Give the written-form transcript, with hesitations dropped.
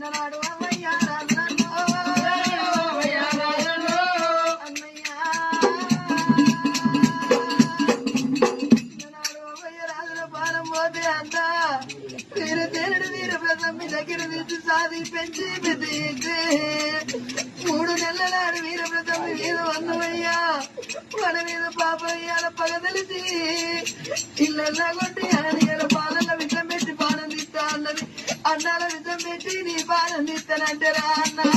చిన్ననాడు అమ్మయ్యా రాజు అన్నయ్యా చిన్ననాడు అమ్మయ్య రాజుల పానం పోతే అంత వీరు తేనెడు వీరు ప్రథమ మీ దగ్గర నుంచి సాది పెంచి పెద్ద 3 నెలల నాడు వీర ప్రథమ మీద వన్నవయ్యా మన మీద పాపయ్యాల పగ తెలిసి ఇళ్ళల్లా కొట్టి అనిల పాలన విషం పెట్టి పానం తీస్తా అన్నది అన్నాల విషం పెట్టి నీ పానం తీస్తానంటారా అన్నా